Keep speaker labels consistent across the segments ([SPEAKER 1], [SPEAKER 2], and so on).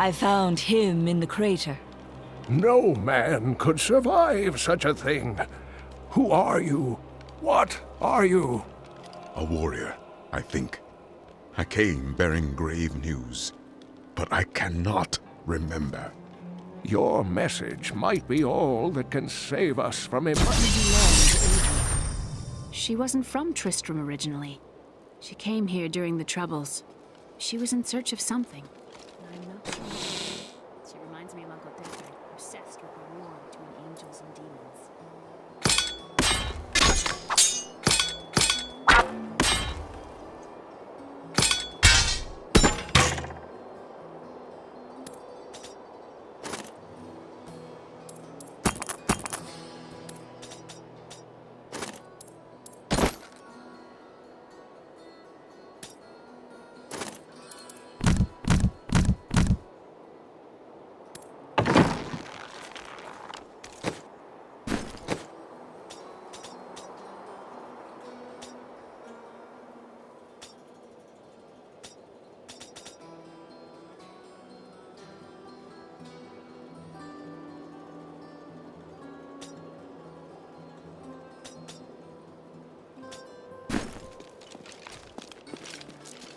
[SPEAKER 1] I found him in the crater.
[SPEAKER 2] No man could survive such a thing. Who are you? What are you?
[SPEAKER 3] A warrior, I think. I came bearing grave news, but I cannot remember.
[SPEAKER 2] Your message might be all that can save us from him.
[SPEAKER 1] What did you learn of Adrian?
[SPEAKER 4] She wasn't from Tristram originally. She came here during the Troubles. She was in search of something. I'm not sure. She reminds me of Uncle Deckard, obsessed with the war between angels and demons.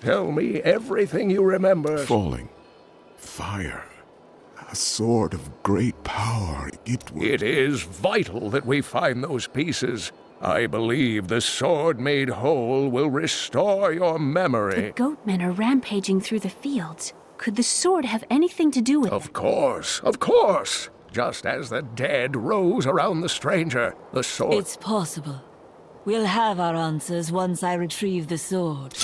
[SPEAKER 2] Tell me everything you remember.
[SPEAKER 3] Falling. Fire. A sword of great power.
[SPEAKER 2] It is vital that we find those pieces. I believe the sword made whole will restore your memory.
[SPEAKER 4] The goatmen are rampaging through the fields. Could the sword have anything to do with it?
[SPEAKER 2] Of course, of course. Just as the dead rose around the stranger, the sword...
[SPEAKER 1] It's possible. We'll have our answers once I retrieve the sword.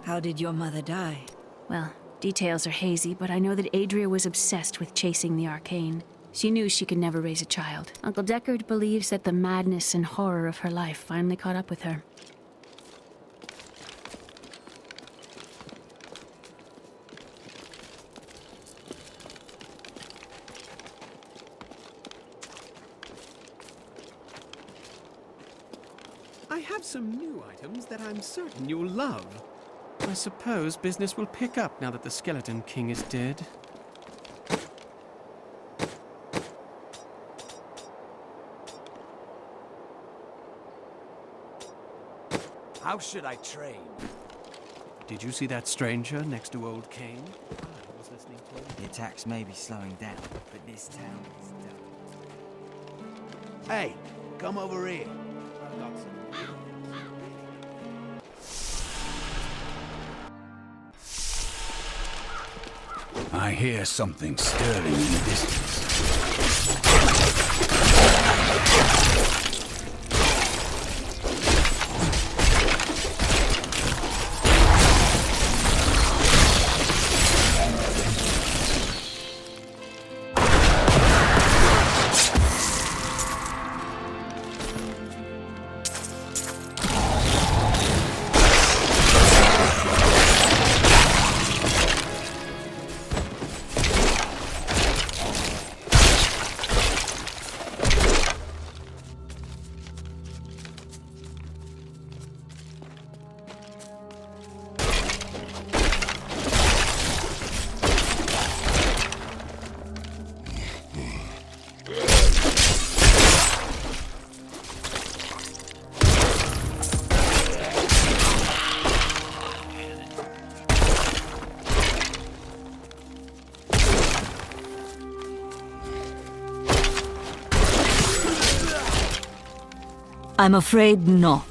[SPEAKER 1] How did your mother die?
[SPEAKER 4] Well, details are hazy, but I know that Adria was obsessed with chasing the arcane. She knew she could never raise a child. Uncle Deckard believes that the madness and horror of her life finally caught up with her.
[SPEAKER 5] I have some new items that I'm certain you'll love. I suppose business will pick up now that the Skeleton King is dead.
[SPEAKER 6] How should I train?
[SPEAKER 5] Did you see that stranger next to Old Cain? I was listening to him.
[SPEAKER 6] The attacks may be slowing down, but this town is done. Hey, come over here. I've got some. I hear something stirring in the distance.
[SPEAKER 1] I'm afraid not.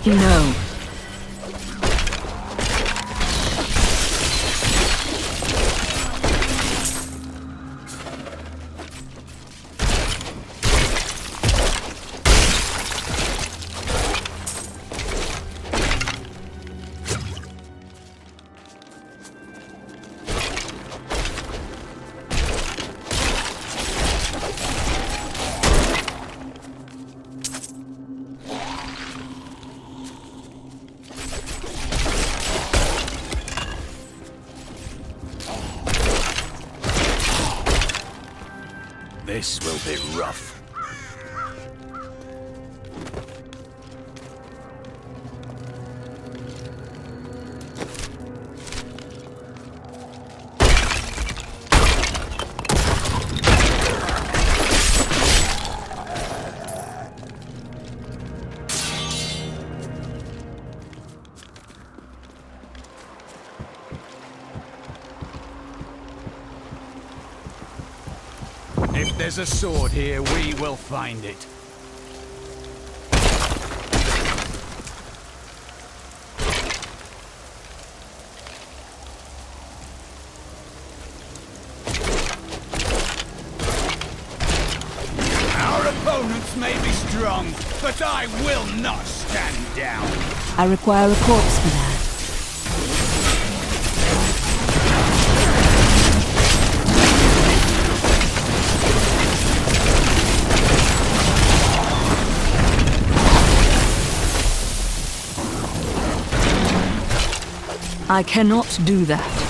[SPEAKER 1] No.
[SPEAKER 6] This will be rough. If there's a sword here, we will find it. Our opponents may be strong, but I will not stand down.
[SPEAKER 1] I require a corpse for that. I cannot do that.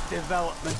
[SPEAKER 6] Development.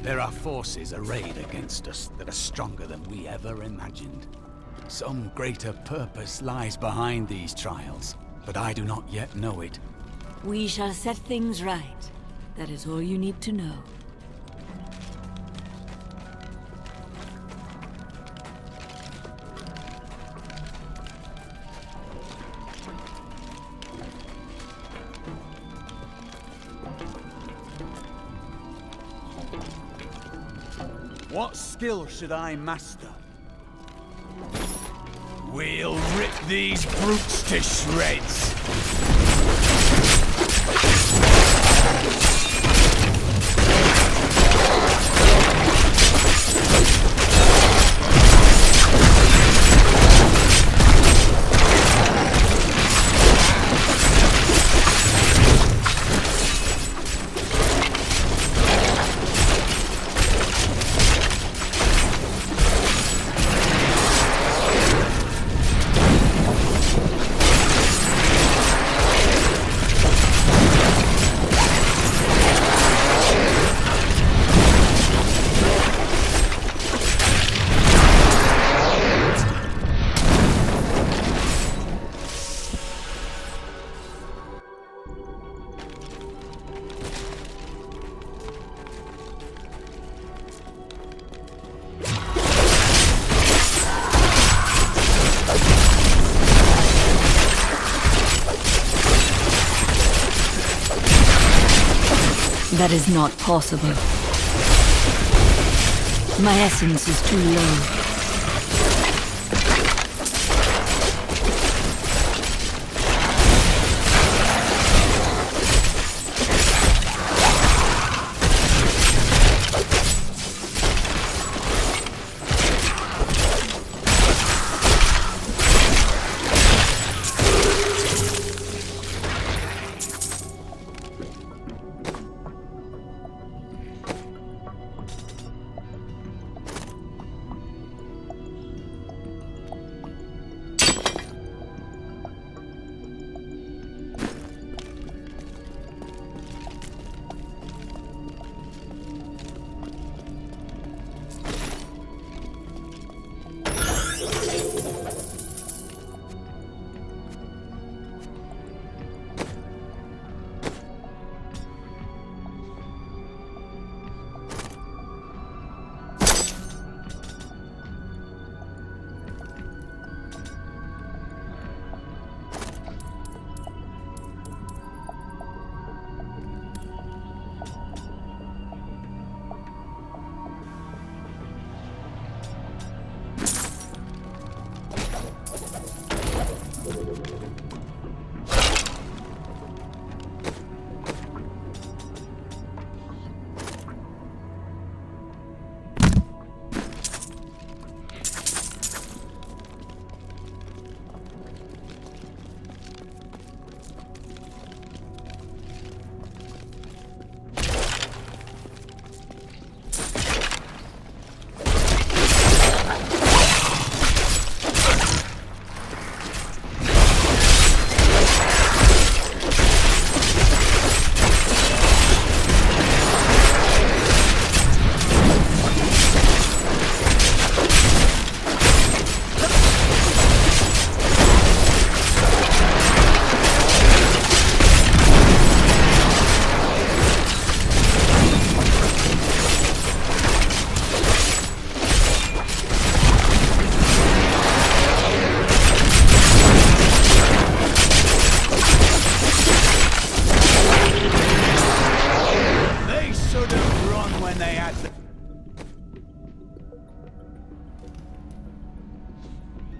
[SPEAKER 6] There are forces arrayed against us that are stronger than we ever imagined. Some greater purpose lies behind these trials, but I do not yet know it.
[SPEAKER 1] We shall set things right. That is all you need to know.
[SPEAKER 6] What skill should I master? We'll rip these brutes to shreds!
[SPEAKER 1] That is not possible. My essence is too low.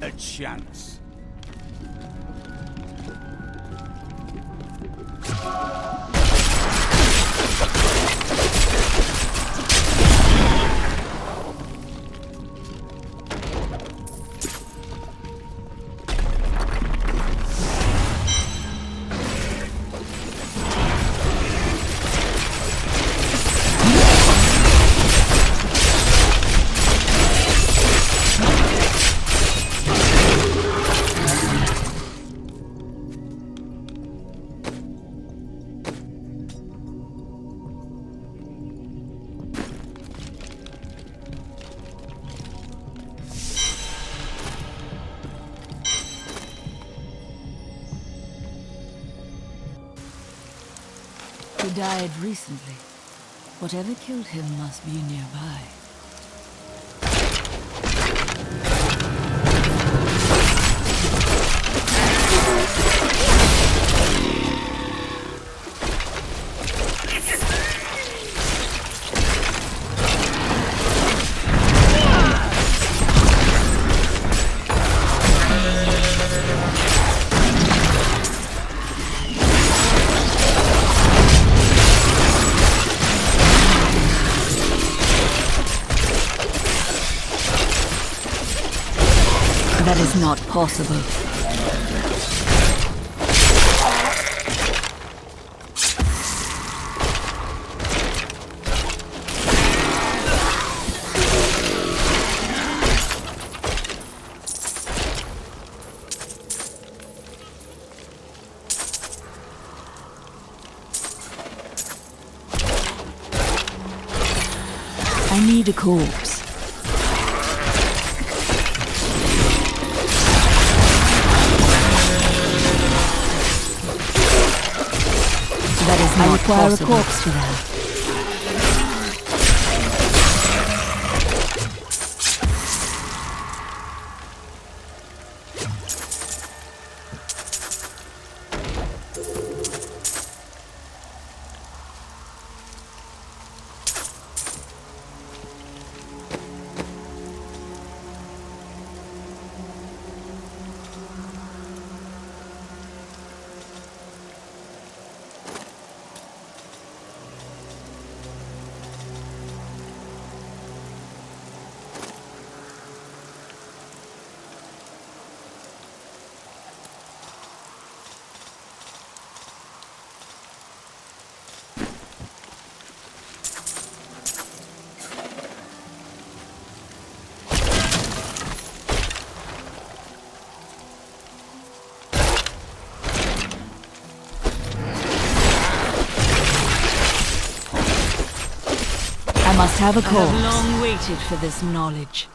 [SPEAKER 6] A chance.
[SPEAKER 1] He died recently. Whatever killed him must be nearby. That is not possible. I need a corpse. That is not possible. I require a corpse for that. I must have a corpse. I have long waited for this knowledge.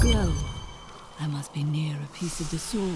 [SPEAKER 1] Glow. I must be near a piece of the sword.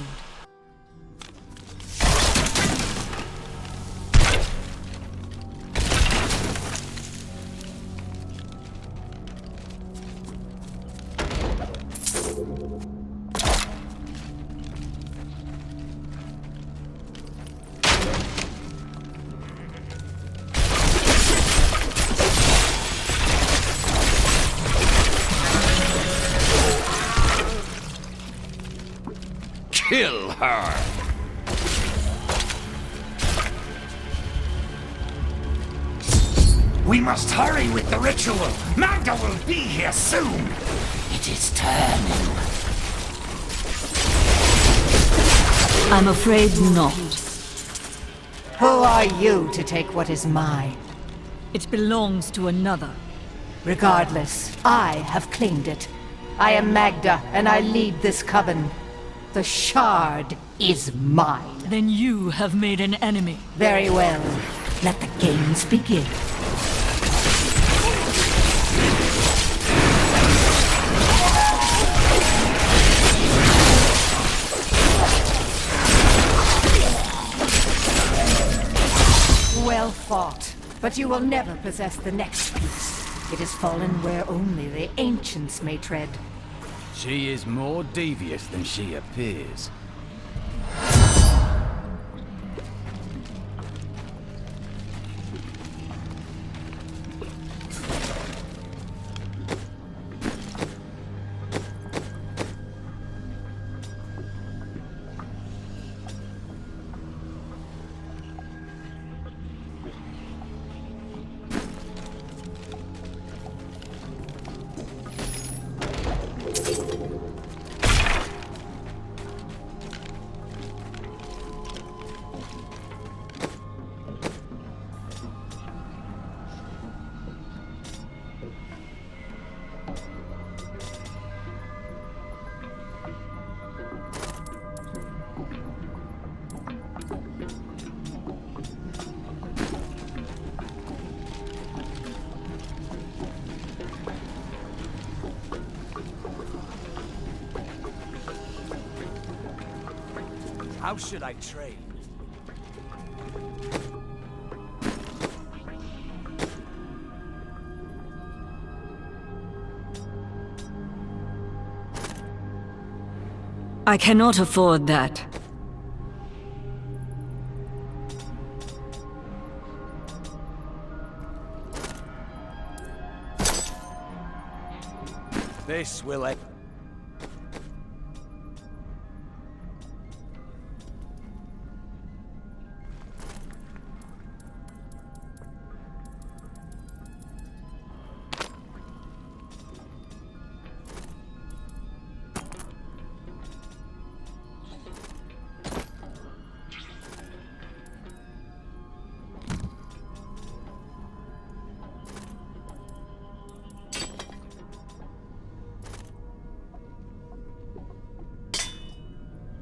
[SPEAKER 2] Kill her!
[SPEAKER 7] We must hurry with the ritual. Magda will be here soon. It is turning.
[SPEAKER 1] I'm afraid not.
[SPEAKER 8] Who are you to take what is mine?
[SPEAKER 1] It belongs to another.
[SPEAKER 8] Regardless, I have claimed it. I am Magda, and I lead this coven. The shard is mine.
[SPEAKER 1] Then you have made an enemy.
[SPEAKER 8] Very well. Let the games begin. Well fought, but you will never possess the next piece. It has fallen where only the ancients may tread.
[SPEAKER 6] She is more devious than she appears. How should I train?
[SPEAKER 1] I cannot afford that.
[SPEAKER 6] This will end.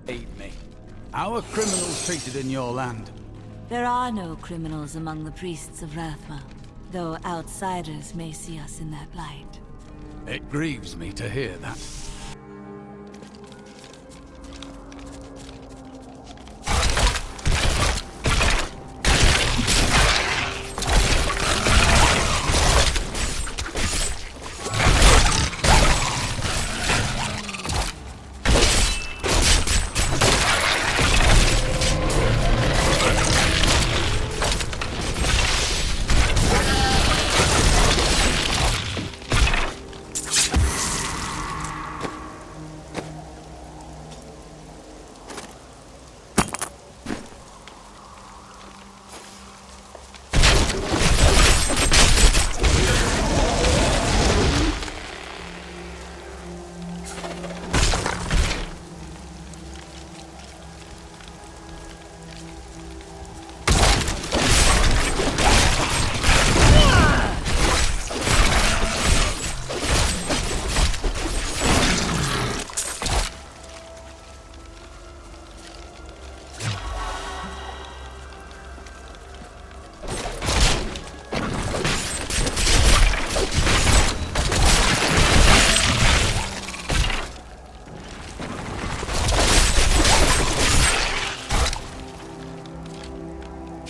[SPEAKER 6] Aid me. How are criminals treated in your land?
[SPEAKER 1] There are no criminals among the priests of Rathma, though outsiders may see us in that light.
[SPEAKER 6] It grieves me to hear that.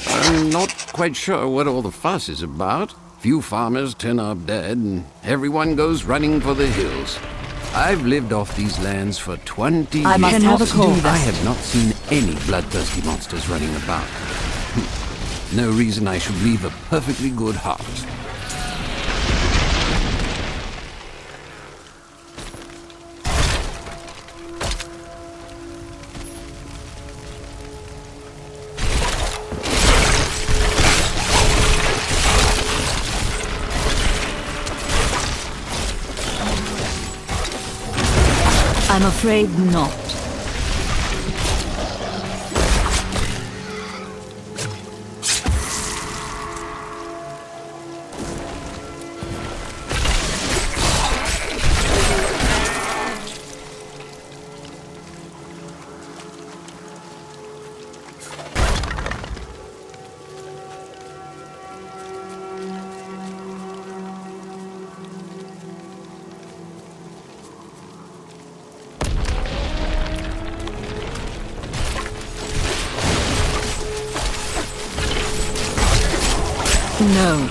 [SPEAKER 9] I'm not quite sure what all the fuss is about. Few farmers turn up dead, and everyone goes running for the hills. I've lived off these lands for 20 years.
[SPEAKER 1] I must have a call.
[SPEAKER 9] I have not seen any bloodthirsty monsters running about. No reason I should leave a perfectly good heart.
[SPEAKER 1] I'm afraid not. No.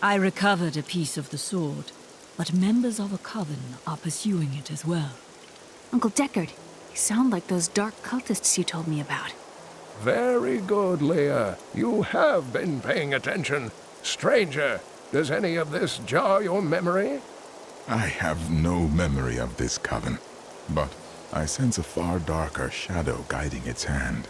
[SPEAKER 1] I recovered a piece of the sword, but members of a coven are pursuing it as well.
[SPEAKER 4] Uncle Deckard, you sound like those dark cultists you told me about.
[SPEAKER 2] Very good, Leah. You have been paying attention. Stranger, does any of this jar your memory?
[SPEAKER 3] I have no memory of this coven, but I sense a far darker shadow guiding its hand.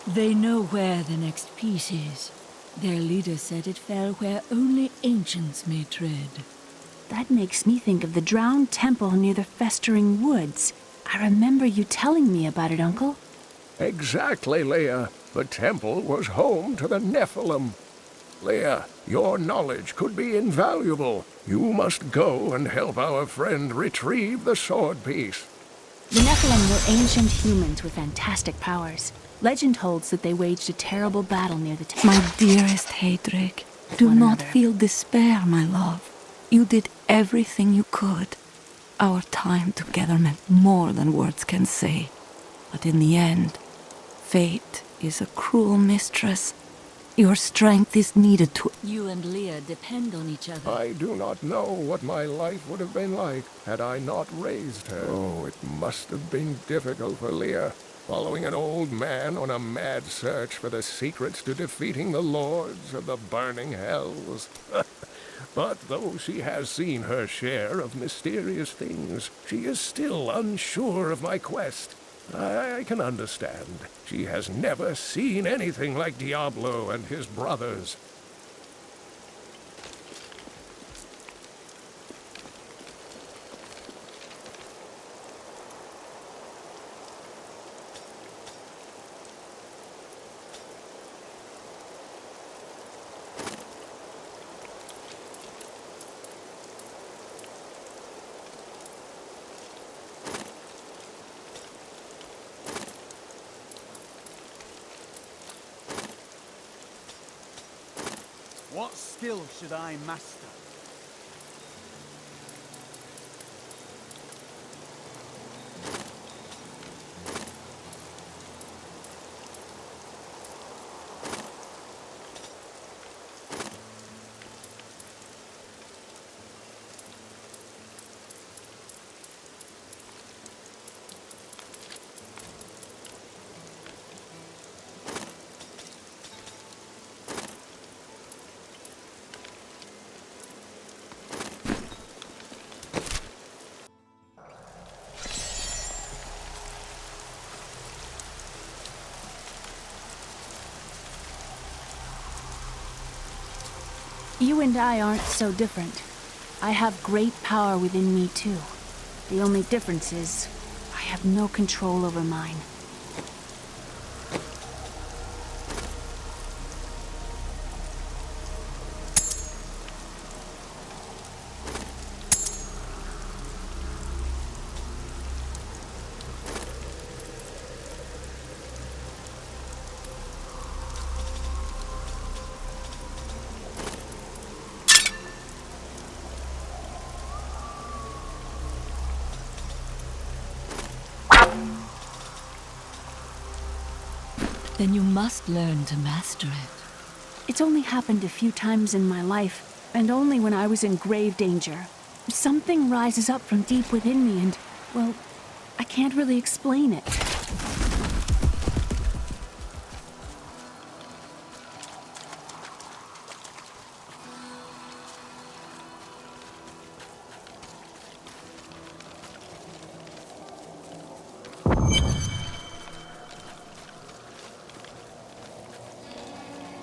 [SPEAKER 1] They know where the next piece is. Their leader said it fell where only ancients may tread.
[SPEAKER 4] That makes me think of the drowned temple near the festering woods. I remember you telling me about it, Uncle.
[SPEAKER 2] Exactly, Leah. The temple was home to the Nephilim. Leah, your knowledge could be invaluable. You must go and help our friend retrieve the sword piece.
[SPEAKER 4] The Nephilim were ancient humans with fantastic powers. Legend holds that they waged a terrible battle near the temple.
[SPEAKER 10] My dearest Heydrich, do not feel despair, my love. You did everything you could. Our time together meant more than words can say. But in the end, fate is a cruel mistress. Your strength is needed to...
[SPEAKER 1] You and Leah depend on each other.
[SPEAKER 2] I do not know what my life would have been like had I not raised her. Oh, it must have been difficult for Leah, following an old man on a mad search for the secrets to defeating the lords of the burning hells. But though she has seen her share of mysterious things, she is still unsure of my quest. I can understand. She has never seen anything like Diablo and his brothers.
[SPEAKER 6] What skill should I master?
[SPEAKER 4] You and I aren't so different. I have great power within me, too. The only difference is, I have no control over mine.
[SPEAKER 1] Then you must learn to master it.
[SPEAKER 4] It's only happened a few times in my life, and only when I was in grave danger. Something rises up from deep within me and, well, I can't really explain it.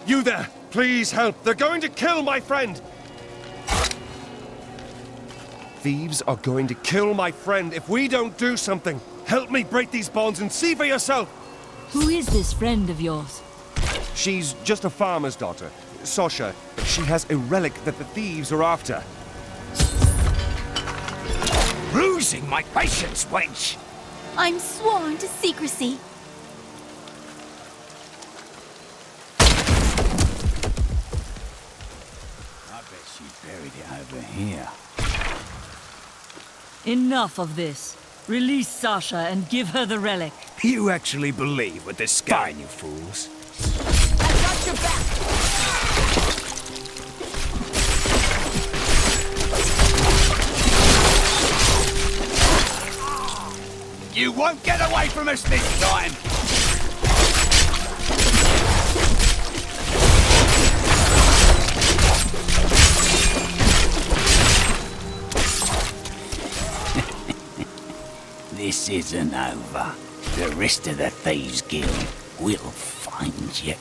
[SPEAKER 11] You there! Please help! They're going to kill my friend! Thieves are going to kill my friend if we don't do something! Help me break these bonds and see for yourself!
[SPEAKER 1] Who is this friend of yours?
[SPEAKER 11] She's just a farmer's daughter, Sasha. She has a relic that the thieves are after.
[SPEAKER 7] Losing my patience, wench!
[SPEAKER 12] I'm sworn to secrecy.
[SPEAKER 6] over here.
[SPEAKER 1] Enough of this. Release Sasha and give her the relic.
[SPEAKER 7] You actually believe what this guy, you fools?
[SPEAKER 1] I've got your back!
[SPEAKER 6] You won't get away from us this time! This isn't over. The rest of the Thieves Guild will find you.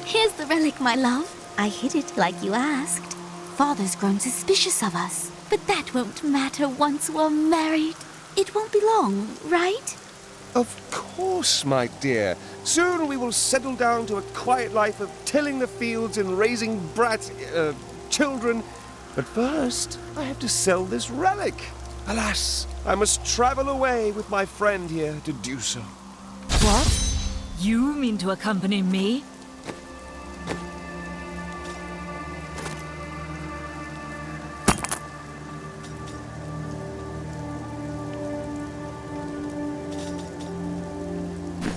[SPEAKER 12] Here's the relic, my love. I hid it like you asked. Father's grown suspicious of us, but that won't matter once we're married. It won't be long, right?
[SPEAKER 11] Of course, my dear. Soon we will settle down to a quiet life of tilling the fields and raising children. But first, I have to sell this relic. Alas, I must travel away with my friend here to do so.
[SPEAKER 1] What? You mean to accompany me?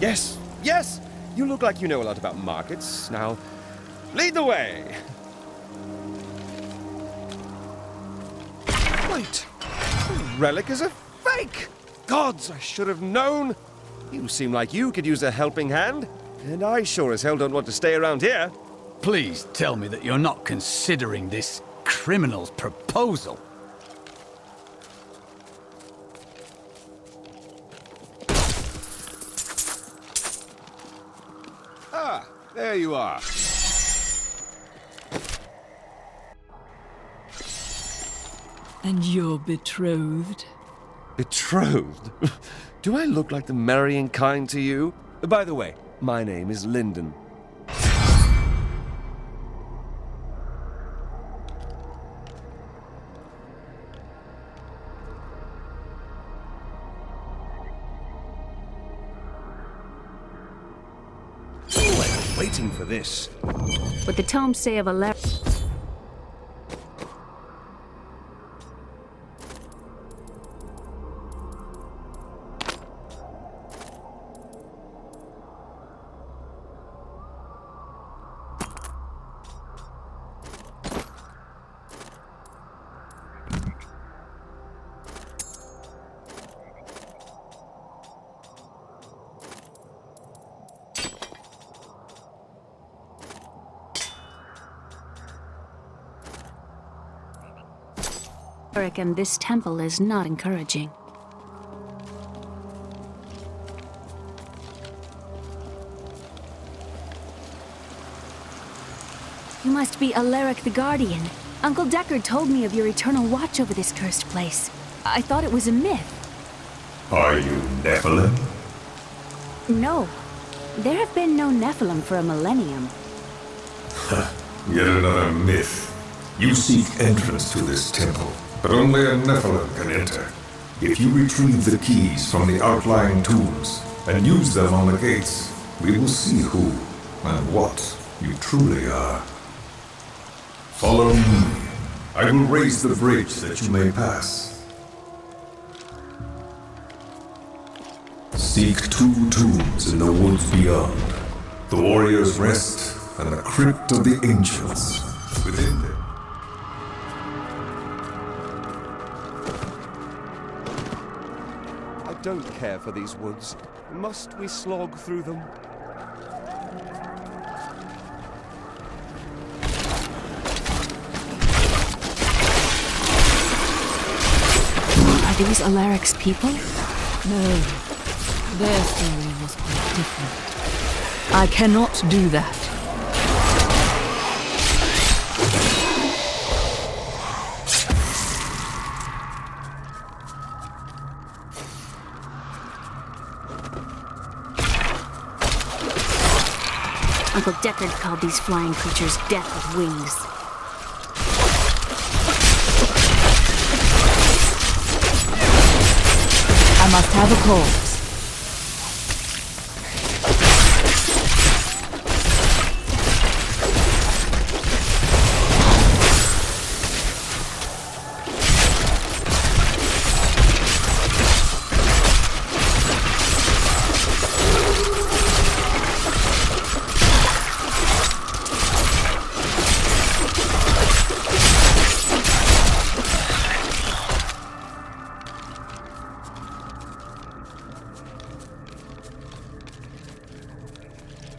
[SPEAKER 11] Yes, yes! You look like you know a lot about markets. Now, lead the way! Wait! The relic is a fake! Gods, I should have known! You seem like you could use a helping hand. And I sure as hell don't want to stay around here.
[SPEAKER 6] Please tell me that you're not considering this criminal's proposal.
[SPEAKER 11] Ah, there you are.
[SPEAKER 1] And you're betrothed?
[SPEAKER 11] Betrothed? Do I look like the marrying kind to you? By the way, my name is Lyndon. Waiting for this.
[SPEAKER 4] What the tomes say of Alaric... and this temple is not encouraging. You must be Alaric the Guardian. Uncle Deckard told me of your eternal watch over this cursed place. I thought it was a myth.
[SPEAKER 3] Are you Nephilim?
[SPEAKER 4] No. There have been no Nephilim for a millennium.
[SPEAKER 3] Yet another myth. You seek entrance to this temple, but only a Nephilim can enter. If you retrieve the keys from the outlying tombs and use them on the gates, we will see who and what you truly are. Follow me. I will raise the bridge that you may pass. Seek 2 tombs in the woods beyond. The warrior's rest and the crypt of the ancients within them.
[SPEAKER 11] I don't care for these woods. Must we slog through them?
[SPEAKER 4] Are these Alaric's people?
[SPEAKER 1] No. Their story was quite different. I cannot do that.
[SPEAKER 4] Uncle Deckard called these flying creatures death with wings.
[SPEAKER 1] I must have a corpse.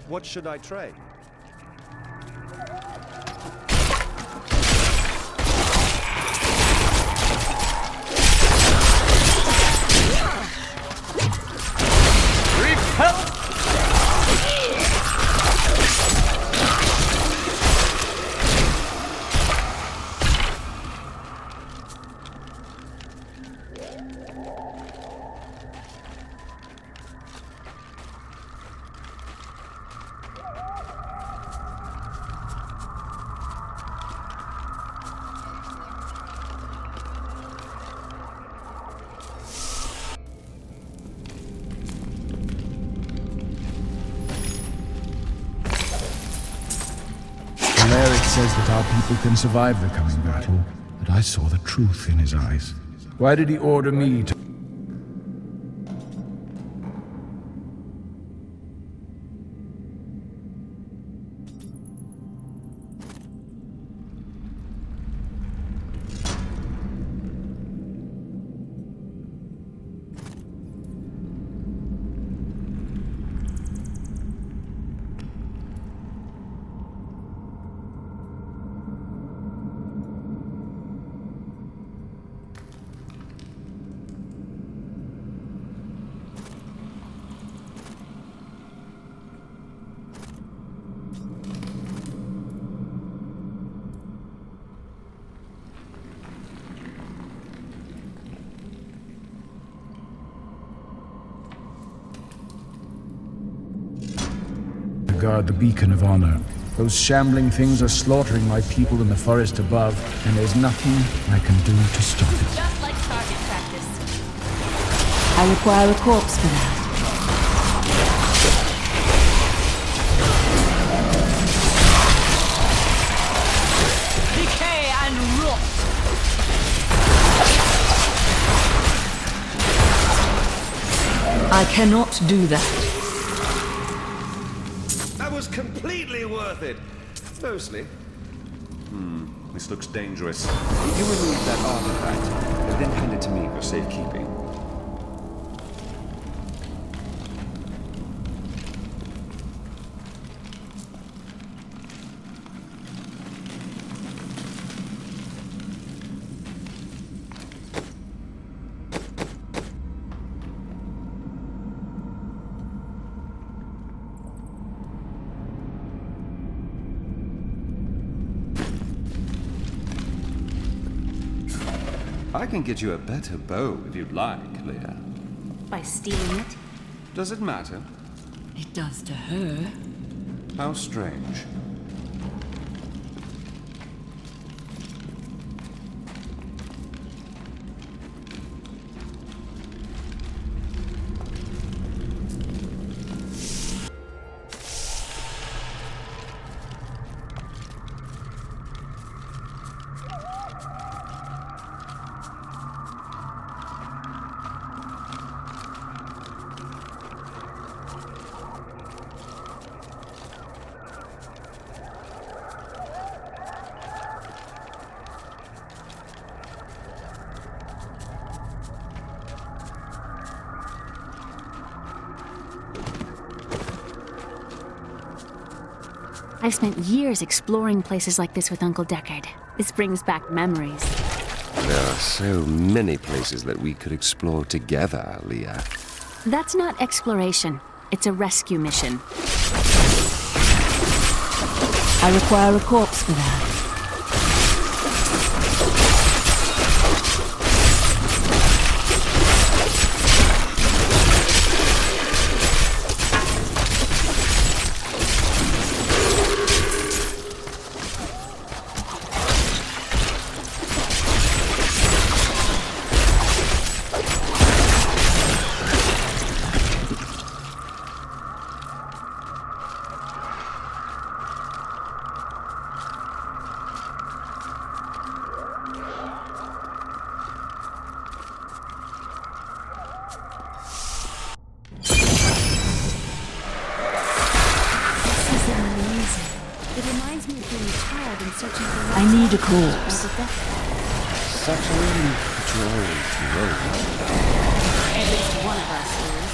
[SPEAKER 11] What should I trade?
[SPEAKER 13] Says that our people can survive the coming battle, but I saw the truth in his eyes. Why did he order me to... guard the beacon of honor? Those shambling things are slaughtering my people in the forest above, and there's nothing I can do to stop it.
[SPEAKER 4] Just like target practice.
[SPEAKER 1] I require a corpse for that.
[SPEAKER 10] Decay and rot!
[SPEAKER 1] I cannot do that.
[SPEAKER 11] That was completely worth it. Mostly.
[SPEAKER 14] This looks dangerous. You remove that artifact, and then hand it to me for safekeeping. I can get you a better bow if you'd like, Leah.
[SPEAKER 12] By stealing it?
[SPEAKER 14] Does it matter?
[SPEAKER 1] It does to her.
[SPEAKER 14] How strange.
[SPEAKER 4] I've spent years exploring places like this with Uncle Deckard. This brings back memories.
[SPEAKER 11] There are so many places that we could explore together, Leah.
[SPEAKER 4] That's not exploration. It's a rescue mission.
[SPEAKER 1] I require a corpse for that. I need a corpse.
[SPEAKER 11] Such a drawing
[SPEAKER 4] At least one of us is.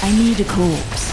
[SPEAKER 1] I need a corpse.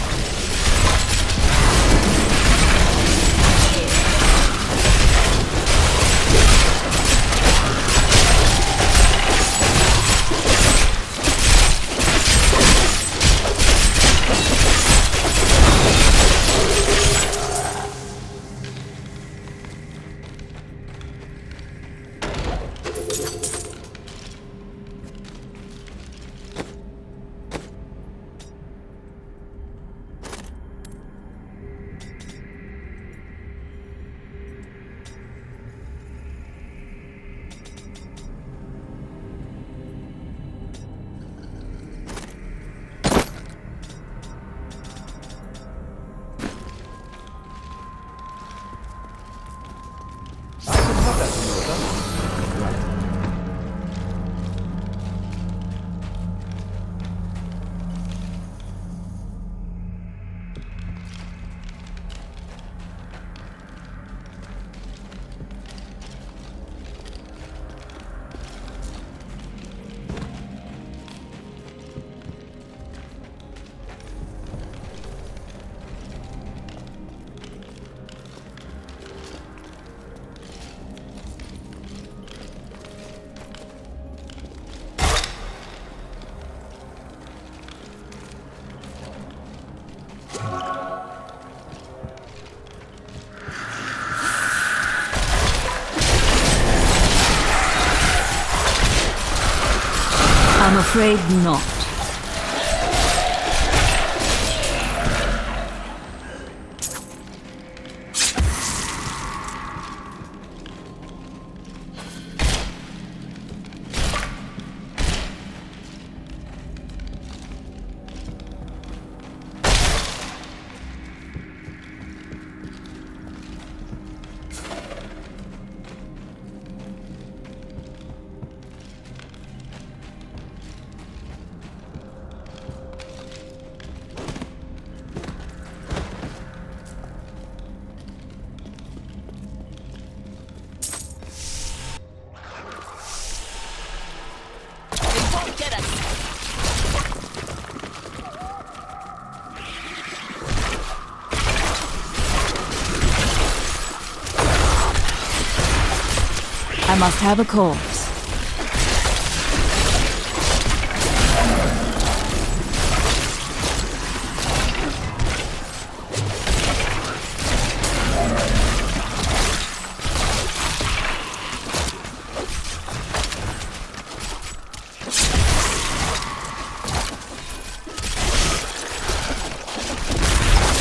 [SPEAKER 1] I'm afraid not. I must have a corpse.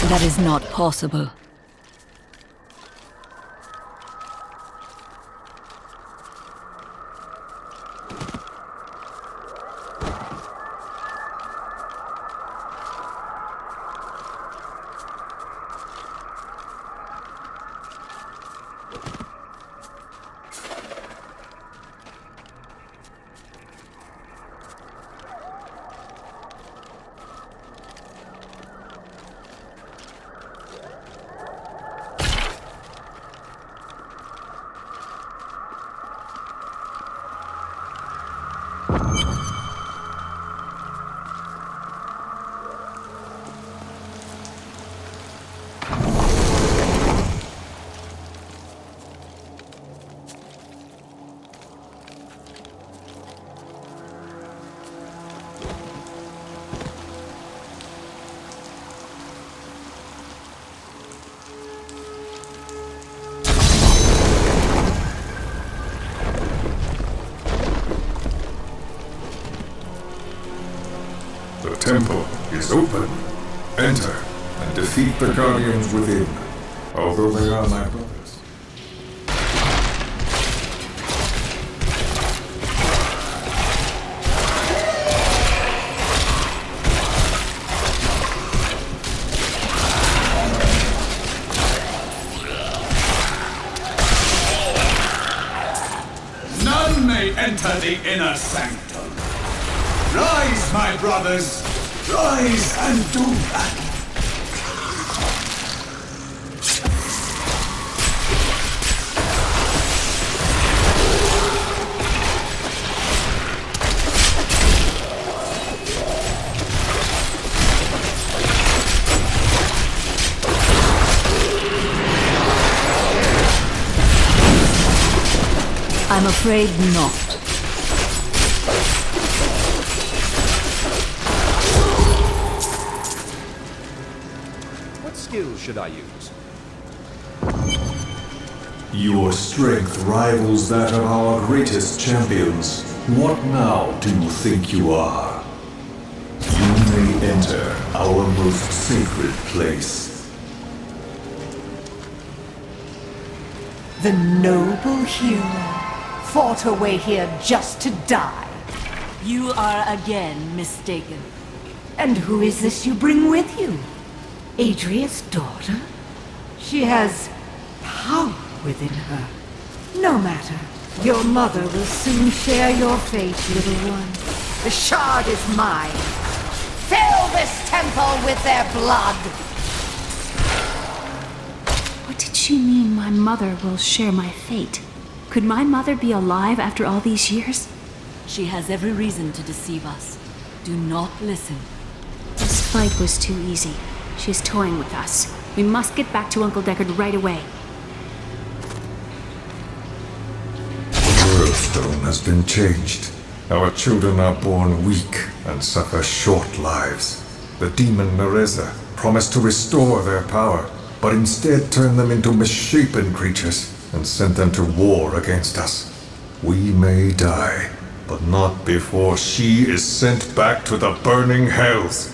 [SPEAKER 1] That is not possible.
[SPEAKER 3] The temple is open. Enter and defeat the guardians within, although they are my brothers.
[SPEAKER 6] None may enter the inner sanctum. Rise, my brothers! Rise and do battle!
[SPEAKER 1] I'm afraid not.
[SPEAKER 14] What skill should I use?
[SPEAKER 3] Your strength rivals that of our greatest champions. What now do you think you are? You may enter our most sacred place.
[SPEAKER 8] The noble hero fought away here just to die.
[SPEAKER 1] You are again mistaken.
[SPEAKER 8] And who is this you bring with you? Adria's daughter? She has power within her. No matter. Your mother will soon share your fate, little one. The shard is mine. Fill this temple with their blood!
[SPEAKER 4] What did she mean my mother will share my fate? Could my mother be alive after all these years?
[SPEAKER 1] She has every reason to deceive us. Do not listen.
[SPEAKER 4] This fight was too easy. She's toying with us. We must get back to Uncle Deckard right away.
[SPEAKER 3] The world stone has been changed. Our children are born weak and suffer short lives. The demon Nereza promised to restore their power, but instead turned them into misshapen creatures and sent them to war against us. We may die, but not before she is sent back to the burning hells.